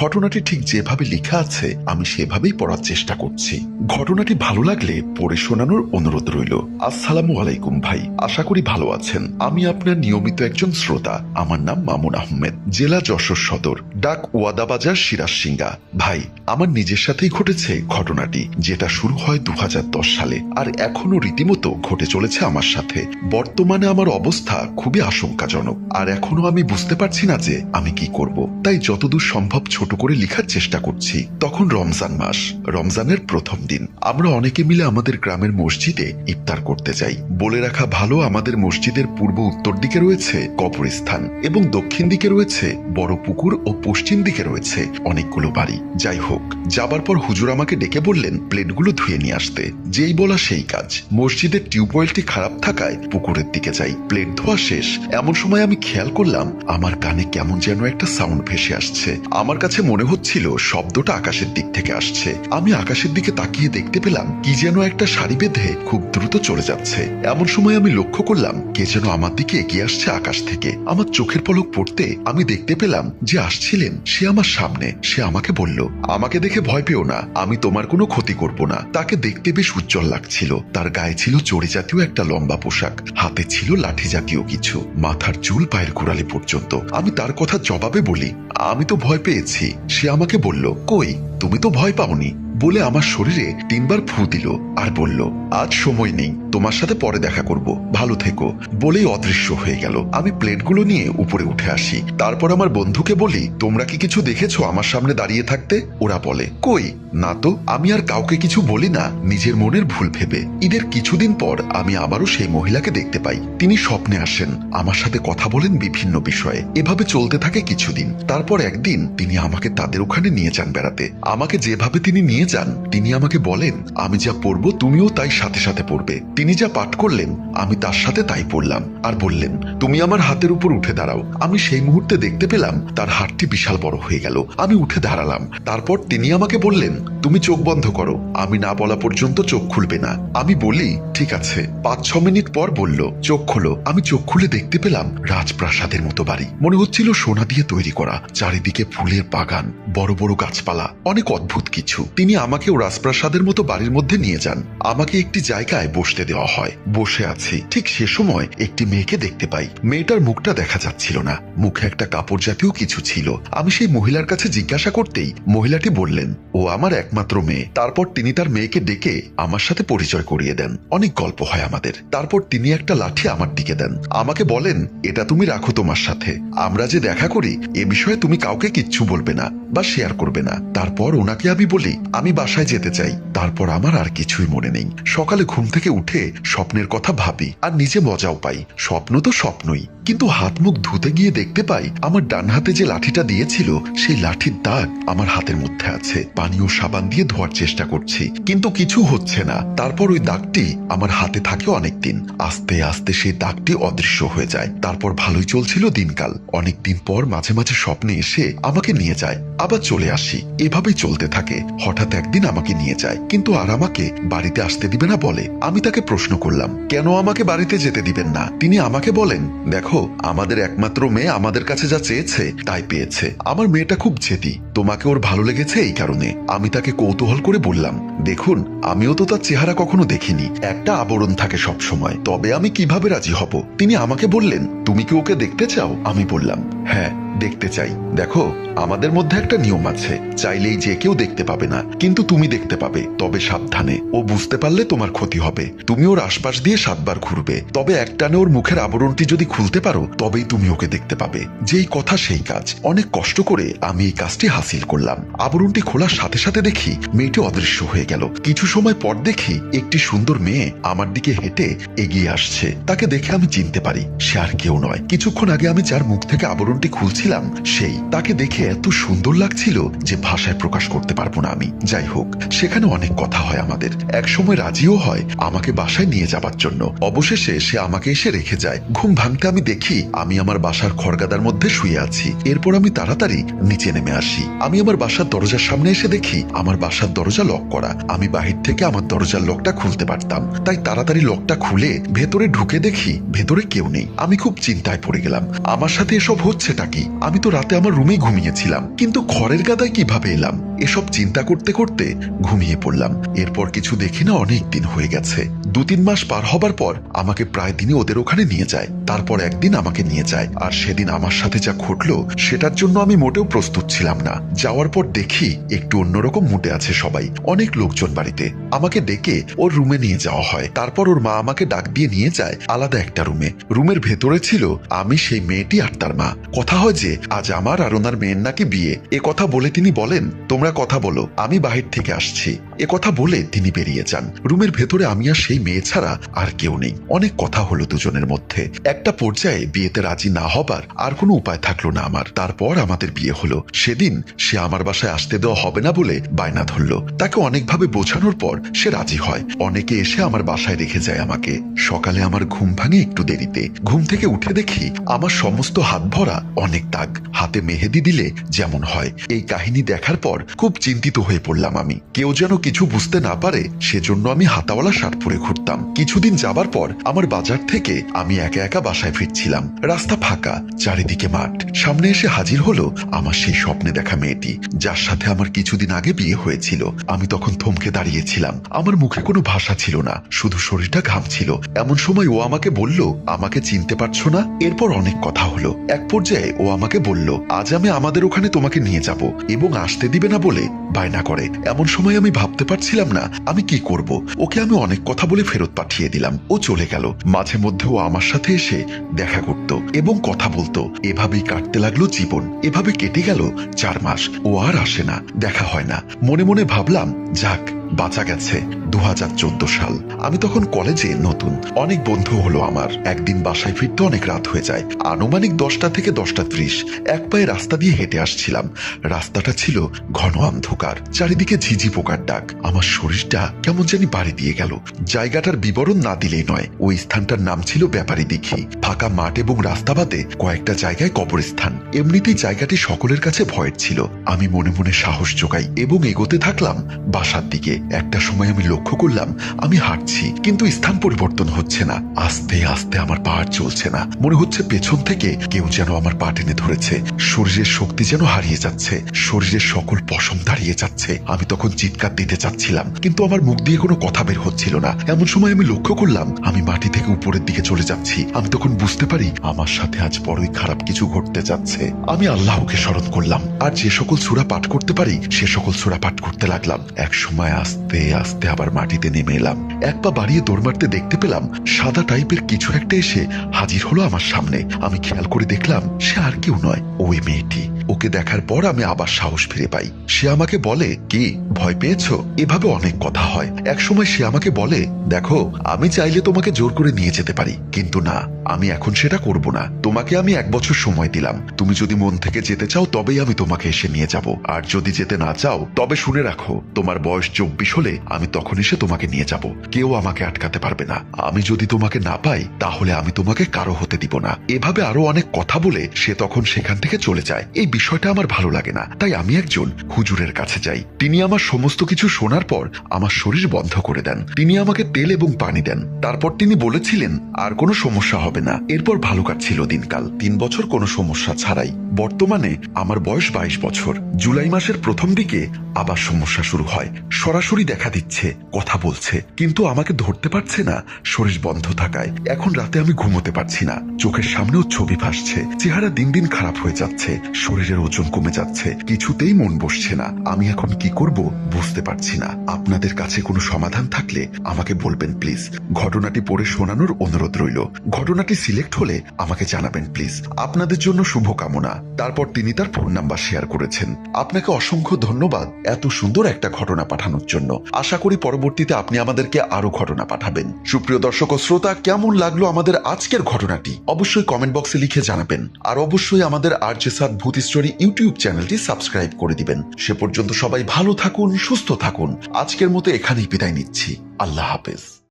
ঘটনাটি ঠিক যেভাবে লেখা আছে আমি সেভাবেই পড়ার চেষ্টা করছি। ঘটনাটি ভালো লাগলে পড়ে শোনানোর অনুরোধ রইল। আসসালামু আলাইকুম ভাই, আশা করি ভালো আছেন। আমি আপনার নিয়মিত একজন শ্রোতা। আমার নাম মামুন আহমেদ, জেলা যশোর সদর, ডাক ওয়াদাবাজার সিরাজসিঙ্গা। ভাই, আমার নিজের সাথেই ঘটেছে ঘটনাটি, যেটা শুরু হয় 2010 সালে আর এখনো রীতিমতো ঘটে চলেছে আমার সাথে। বর্তমানে আমার অবস্থা খুবই আশঙ্কাজনক আর এখনো আমি বুঝতে পারছি না যে আমি কি করব। তাই যতদূর সম্ভব ছোট করে লেখার চেষ্টা করছি। তখন রমজান মাস, রমজানের প্রথম দিন। আমরা অনেকে মিলে আমাদের গ্রামের মসজিদে ইফতার করতে যাই। বলে রাখা ভালো, আমাদের মসজিদের পূর্ব উত্তর দিকে রয়েছে কবরস্থান এবং দক্ষিণ দিকে রয়েছে বড় পুকুর ও পশ্চিম দিকে রয়েছে অনেকগুলো বাড়ি। যাই হোক, যাবার পর হুজুর আমাকে ডেকে বললেন প্লেটগুলো ধুয়ে নিয়ে আসতে। যেই বলা সেই কাজ। মসজিদের টিউবওয়েলটি খারাপ থাকায় পুকুরের দিকে যাই। প্লেট ধোয়া শেষ, এমন সময় আমি খেয়াল করলাম আমার কানে কেমন যেন একটা সাউন্ড ভেসে আসছে। আমার কাছে মনে হচ্ছিল শব্দটা আকাশের দিক থেকে আসছে। আমি আকাশের দিকে তাকিয়ে দেখতে পেলাম কি যেন একটা সারি বেঁধে খুব দ্রুত চলে যাচ্ছে। এমন সময় আমি লক্ষ্য করলাম কে যেন আমার দিকে এগিয়ে আসছে আকাশ থেকে। আমার চোখের পলক পড়তে আমি দেখতে পেলাম যে আসছিলেন সে আমার সামনে। সে আমাকে বলল, আমাকে দেখে ভয় পেও না, আমি তোমার কোনো ক্ষতি করব না। তাকে দেখতে বেশ উজ্জ্বল লাগছিল। তার গায়ে ছিল চড়ি জাতীয় একটা লম্বা পোশাক, হাতে ছিল লাঠি জাতীয় কিছু, মাথার চুল পায়ের গোড়ালি পর্যন্ত। আমি তার কথা জবাবে বলি, আমি তো ভয় পেয়েছি। সে আমাকে বলল, কই, তুমি তো ভয় পাওনি, বলে আমার শরীরে 3 বার ফু দিল আর বলল, আজ সময় নেই, তোমার সাথে পরে দেখা করব, ভালো থেকো, বলেই অদৃশ্য হয়ে গেল। আমি প্লেটগুলো নিয়ে উপরে উঠে আসি। তারপর আমার বন্ধুকে বলি, তোমরা কি কিছু দেখেছো আমার সামনে দাঁড়িয়ে থাকতে? ওরা বলে, কই, না তো। আমি আর কাউকে কিছু বলি না, নিজের মনের ভুল ভেবে। ঈদের কিছুদিন পর আমি আবারও সেই মহিলাকে দেখতে পাই। তিনি স্বপ্নে আসেন, আমার সাথে কথা বলেন বিভিন্ন বিষয়ে। এভাবে চলতে থাকে কিছুদিন। তারপর একদিন তিনি আমাকে তাদের ওখানে নিয়ে যান বেড়াতে। আমাকে যেভাবে তিনি নিয়ে যান, তিনি আমাকে বলেন আমি যা পড়ব তুমিও তাই সাথে সাথে পড়বে। তিনি যা পাঠ করলেন আমি তার সাথে তাই পড়লাম আর বললেন, তুমি আমার হাতের উপর উঠে দাঁড়াও। আমি সেই মুহূর্তে দেখতে পেলাম তার হাতটি বিশাল বড় হয়ে গেল। আমি উঠে দাঁড়ালাম। তারপর তিনি আমাকে বললেন, তুমি চোখ বন্ধ করো, আমি না বলা পর্যন্ত চোখ খুলবে না। আমি বলি, ঠিক আছে। 5-6 মিনিট পর বলল, চোখ খোলো। আমি চোখ খুলে দেখতে পেলাম রাজপ্রাসাদের মতো বাড়ি, মনে হচ্ছিল সোনা দিয়ে তৈরি করা। চারিদিকে ফুলের বাগান, বড় বড় গাছপালা, অনেক অদ্ভুত কিছু। তিনি আমাকেও রাজপ্রাসাদের মতো বাড়ির মধ্যে নিয়ে যান। আমাকে একটি জায়গায় বসতে দেওয়া হয়। বসে আছি, ঠিক সে সময় একটি মেয়েকে দেখতে পাই। মেয়েটার মুখটা দেখা যাচ্ছিল না, মুখে একটা কাপড় জাতীয় কিছু ছিল। আমি সেই মহিলার কাছে জিজ্ঞাসা করতেই মহিলাটি বললেন, ও আমার একমাত্র মেয়ে। তারপর তিনি তার মেয়েকে ডেকে আমার সাথে পরিচয় করিয়ে দেন। অনেক গল্প হয় আমাদের। তারপর তিনি একটা লাঠি আমার দিকে দেন। আমাকে বলেন, এটা তুমি রাখো তোমার সাথে, আমরা যে দেখা করি এ বিষয়ে তুমি কাউকে কিচ্ছু বলবে না বা শেয়ার করবে না। তারপর ওনাকে আমি বলি, আমি বাসায় যেতে চাই। তারপর আমার আর কিছুই মনে নেই। সকালে ঘুম থেকে উঠে স্বপ্নের কথা ভাবি আর নিজে মজাও পাই। স্বপ্ন তো স্বপ্নই, কিন্তু হাত মুখ ধুতে গিয়ে দেখতে পাই আমার ডান হাতে যে লাঠিটা দিয়েছিল সেই লাঠির দাগ আমার হাতের মধ্যে আছে। পানি ও সাবান দিয়ে ধোয়ার চেষ্টা করছি, কিন্তু কিছু হচ্ছে না। তারপর ওই দাগটি আমার হাতে থাকে অনেকদিন। আস্তে আস্তে সেই দাগটি অদৃশ্য হয়ে যায়। তারপর ভালোই চলছিল দিনকাল। অনেকদিন পর মাঝে মাঝে স্বপ্নে এসে আমাকে নিয়ে যায়, আবার চলে আসি। এভাবেই চলতে থাকে। হঠাৎ একদিন আমাকে নিয়ে যায়, কিন্তু আর আমাকে বাড়িতে আসতে দিবে না বলে। আমি তাকে প্রশ্ন করলাম, কেন আমাকে বাড়িতে যেতে দিবেন না? তিনি আমাকে বলেন, দেখো, আমাদের একমাত্র মেয়ে আমাদের কাছে যা চেয়েছে তাই পেয়েছে। আমার মেয়েটা খুব জেদি, তোমাকে ওর ভালো লেগেছে এই কারণে। আমি তাকে কৌতূহল করে বললাম, দেখুন, আমিও তো তার চেহারা কখনো দেখিনি, একটা আবরণ থাকে সব সময়, তবে আমি কিভাবে রাজি হব? তিনি আমাকে বললেন, তুমি কি ওকে দেখতে চাও? আমি বললাম, হ্যাঁ, দেখতে চাই। দেখো, আমাদের মধ্যে একটা নিয়ম আছে, চাইলেই যে কেউ দেখতে পাবে না, কিন্তু তুমি দেখতে পাবে। তবে সাবধানে, ও বুঝতে পারলে তোমার ক্ষতি হবে। তুমি ওর আশপাশ দিয়ে 7 বার ঘুরবে, তবে একটানে ওর মুখের আবরণটি যদি খুলতে পারো তবেই তুমি ওকে দেখতে পাবে। যেই কথা সেই কাজ। অনেক কষ্ট করে আমি এই কাজটি হাসিল করলাম। আবরণটি খোলার সাথে সাথে দেখি মেয়েটি অদৃশ্য হয়ে গেল। কিছু সময় পর দেখি একটি সুন্দর মেয়ে আমার দিকে হেঁটে এগিয়ে আসছে। তাকে দেখে আমি চিনতে পারি সে আর কেউ নয়, কিছুক্ষণ আগে আমি যার মুখ থেকে আবরণটি খুলছিলাম সেই। তাকে দেখে এত সুন্দর লাগছিল যে ভাষায় প্রকাশ করতে পারবো না আমি। যাই হোক, সেখানে অনেক কথা হয় আমাদের। এক সময় রাজিও হয় আমাকে বাসায় নিয়ে যাবার জন্য। অবশেষে সে আমাকে এসে রেখে যায়। ঘুম ভাঙতে আমি দেখি আমি আমার বাসার খড়গাদার মধ্যে শুয়ে আছি। এরপর আমি তাড়াতাড়ি নিচে নেমে আসি। আমি আমার বাসার দরজার সামনে এসে দেখি আমার বাসার দরজা লক করা। আমি বাহির থেকে আমার দরজার লকটা খুলতে পারতাম, তাই তাড়াতাড়ি লকটা খুলে ভেতরে ঢুকে দেখি ভেতরে কেউ নেই। আমি খুব চিন্তায় পড়ে গেলাম, আমার সাথে এসব হচ্ছেটা কি? আমি তো রাতে আমার রুমেই ঘুমিয়েছিলাম, কিন্তু খড়ের গাদায় কিভাবে এলাম? এসব চিন্তা করতে করতে ঘুমিয়ে পড়লাম। এরপর কিছু দেখি না, অনেক দিন হয়ে গেছে। 2-3 মাস পার হবার পর আমাকে প্রায় দিনই ওদের ওখানে নিয়ে যায়। তারপর একদিন আমাকে নিয়ে যায়, আর সেদিন আমার সাথে যা ঘটলো সেটার জন্য আমি মোটেও প্রস্তুত ছিলাম না। যাওয়ার পর দেখি একটু অন্যরকম মুডে আছে সবাই, অনেক লোকজন বাড়িতে। আমাকে ডেকে ওর রুমে নিয়ে যাওয়া হয়। তারপর ওর মা আমাকে ডাক দিয়ে নিয়ে যায় আলাদা একটা রুমে। রুমের ভেতরে ছিল আমি, সেই মেয়েটি আর তার মা। কথা হয় যে আজ আমার আর ওনার মেয়ের নাকি বিয়ে। এ কথা বলে তিনি বলেন, তোমরা কথা বলো, আমি বাহির থেকে আসছি। এ কথা বলে তিনি বেরিয়ে যান। রুমের ভেতরে আমি আর সেই মেয়ে ছাড়া আর কেউ নেই। অনেক কথা হলো দুজনের মধ্যে। একটা পর্যায়ে বিয়েতে রাজি না হবার আর কোনো উপায় থাকলো না আমার। তারপর আমাদের বিয়ে হলো। সেদিন সে আমার বাসায় আসতে দেওয়া হবে না বলে বায়না ধরল। তাকে অনেকভাবে বোঝানোর পর সে রাজি হয়। অনেকে এসে আমার বাসায় রেখে যায় আমাকে। সকালে আমার ঘুম ভাঙে একটু দেরিতে। ঘুম থেকে উঠে দেখি আমার সমস্ত হাত ভরা অনেক দাগ। হাতে মেহেদি দিলে যেমন হয়। এই কাহিনী দেখার পর খুব চিন্তিত হয়ে পড়লাম আমি। কেউ যেন কিছু বুঝতে না পারে সেজন্য আমি হাতাওয়ালা শার্ট পরে ঘুরতাম। কিছুদিন যাবার পর আমার বাজার থেকে আমি একা একা বাসায় ফিরছিলাম। রাস্তা ফাঁকা, চারিদিকে মাঠ। সামনে এসে হাজির হলো আমার সেই স্বপ্নে দেখা মেয়েটি, যার সাথে আমার কিছুদিন আগে বিয়ে হয়েছিল। আমি তখন থমকে দাঁড়িয়েছিলাম। আমার মুখে কোনো ভাষা ছিল না, শুধু শরীরটা ঘামছিল। এমন সময় ও আমাকে বলল, আমাকে চিনতে পারছো না? এরপর অনেক কথা হলো। এক পর্যায়ে ও আমাকে বলল, আজ আমি আমাদের ওখানে তোমাকে নিয়ে যাব এবং আসতে দিবে না বলে বায়না করে। এমন সময় আমি ভাবতে পারছিলাম না আমি কি করব। ওকে আমি অনেক কথা বলে ফেরত পাঠিয়ে দিলাম। ও চলে গেল। মাঝে মধ্যে ও আমার সাথে এসে দেখা করত এবং কথা বলতো। এভাবেই কাটতে লাগলো জীবন। এভাবে কেটে গেল 4 মাস। ও আর আসে না, দেখা হয় না। মনে মনে ভাবলাম, যাক বাঁচা গেছে। 2014 সাল। আমি তখন কলেজে নতুন। অনেক বন্ধু হলো আমার। একদিন বাসায় ফিরতে অনেক রাত হয়ে যায়। আনুমানিক 10টা থেকে 10টা 30। এক পায়ে রাস্তা দিয়ে হেঁটে আসছিলাম। রাস্তাটা ছিল ঘন অন্ধকার, চারিদিকে ঝিঝি পোকার ডাক। আমার শরীরটা কেমন জানি বাড়ি দিয়ে গেল। জায়গাটার বিবরণ না দিলেই নয়। ওই স্থানটার নাম ছিল ব্যাপারী দিঘি। ফাঁকা মাঠ এবং রাস্তা বাদে কয়েকটা জায়গায় কবরস্থান। এমনিতেই জায়গাটি সকলের কাছে ভয়ের ছিল। আমি মনে মনে সাহস জোগাই এবং এগোতে থাকলাম বাসার দিকে। একটা সময় আমি লক্ষ্য করলাম আমি হাঁটছি, কিন্তু স্থান পরিবর্তন হচ্ছে না। আস্তে আস্তে আমার পা চলছে না। মনে হচ্ছে পেছন থেকে কেউ যেন আমার পা টেনে ধরেছে। শরীরের শক্তি যেন হারিয়ে যাচ্ছে। শরীরের সকল পশম দাঁড়িয়ে যাচ্ছে। আমি তখন চিৎকার দিতে চাচ্ছিলাম, কিন্তু আমার মুখ দিয়ে কোনো কথা বের হচ্ছিল না। এমন সময় আমি লক্ষ্য করলাম আমি মাটি থেকে উপরের দিকে চলে যাচ্ছি। আমি তখন বুঝতে পারি আমার সাথে আজ বড়ই খারাপ কিছু ঘটতে যাচ্ছে। আমি আল্লাহকে স্মরণ করলাম, আর যে সকল সূরা পাঠ করতে পারি সে সকল সূরা পাঠ করতে লাগলাম। এক সময় আস্তে আস্তে আবার মাটিতে নেমে এলাম। এক পা বাড়িয়ে দৌড় মারতে দেখতে পেলাম সাদা টাইপের কিছু একটা এসে হাজির হলো আমার সামনে। আমি খেয়াল করে দেখলাম সে আর কেউ নয়, ওই মেয়েটি। ওকে দেখার পর আমি আবার সাহস ফিরে পাই। সে আমাকে বলে, কি ভয় পেয়েছো? এভাবে অনেক কথা হয়। এক সময় সে আমাকে বলে, দেখো আমি চাইলে তোমাকে জোর করে নিয়ে যেতে পারি, কিন্তু না, আমি এখন সেটা করব না। তোমাকে আমি 1 বছর সময় দিলাম। তুমি যদি মন থেকে যেতে চাও তবেই আমি তোমাকে এসে নিয়ে যাব। আর যদি যেতে না চাও তবে শুনে রাখো, তোমার বয়স 24 হলে আমি তখন এসে তোমাকে নিয়ে যাব। কেউ আমাকে আটকাতে পারবে না। আমি যদি তোমাকে না পাই তাহলে আমি তোমাকে কারো হতে দিব না। এভাবে আরো অনেক কথা বলে সে তখন সেখান থেকে চলে যায়। এই বিষয়টা আমার ভালো লাগে না, তাই আমি একজন হুজুরের কাছে যাই। তিনি আমার সমস্ত কিছু শোনার পর আমার শরীর বন্ধ করে দেন। তিনি আমাকে তেল এবং পানি দেন। তারপর তিনি বলেছিলেন আর কোনো সমস্যা হবে না। এরপর ভালো কাটছিল দিনকাল। 3 বছর কোনো সমস্যা ছাড়াই। বর্তমানে আমার বয়স 22 বছর। জুলাই মাসের প্রথম দিকে আবার সমস্যা শুরু হয়। সরাসরি দেখা দিচ্ছে, কথা বলছে, কিন্তু আমাকে ধরতে পারছে না শরীর বন্ধ থাকায়। এখন রাতে আমি ঘুমোতে পারছি না। চোখের সামনেও ছবি ভাসছে। চেহারা দিন দিন খারাপ হয়ে যাচ্ছে। শরীরের ওজন কমে যাচ্ছে। কিছুতেই মন বসছে না। আমি এখন কি করব বুঝতে পারছি না। আপনাদের কাছে কোনো সমাধান থাকলে আমাকে বলবেন প্লিজ। ঘটনাটি পড়ে শোনানোর অনুরোধ রইল। ঘটনাটি সিলেক্ট হলে আমাকে জানাবেন প্লিজ। আপনাদের জন্য শুভকামনা। তারপর তিনি তার ফোন নাম্বার শেয়ার করেছেন। আপনাকে অসংখ্য ধন্যবাদ এত সুন্দর একটা ঘটনা পাঠানোর জন্য। আশা করি পরবর্তীতে আপনি আমাদেরকে আরো ঘটনা পাঠাবেন। সুপ্রিয় দর্শক ও শ্রোতা, কেমন লাগলো আমাদের আজকের ঘটনাটি অবশ্যই কমেন্ট বক্সে লিখে জানাবেন। আর অবশ্যই আমাদের আরজে সাদ ভূত স্টোরি ইউটিউব চ্যানেলটি সাবস্ক্রাইব করে দিবেন। সে পর্যন্ত সবাই ভালো থাকুন, সুস্থ থাকুন। আজকের মতো এখানেই বিদায় নিচ্ছি। আল্লাহ হাফেজ।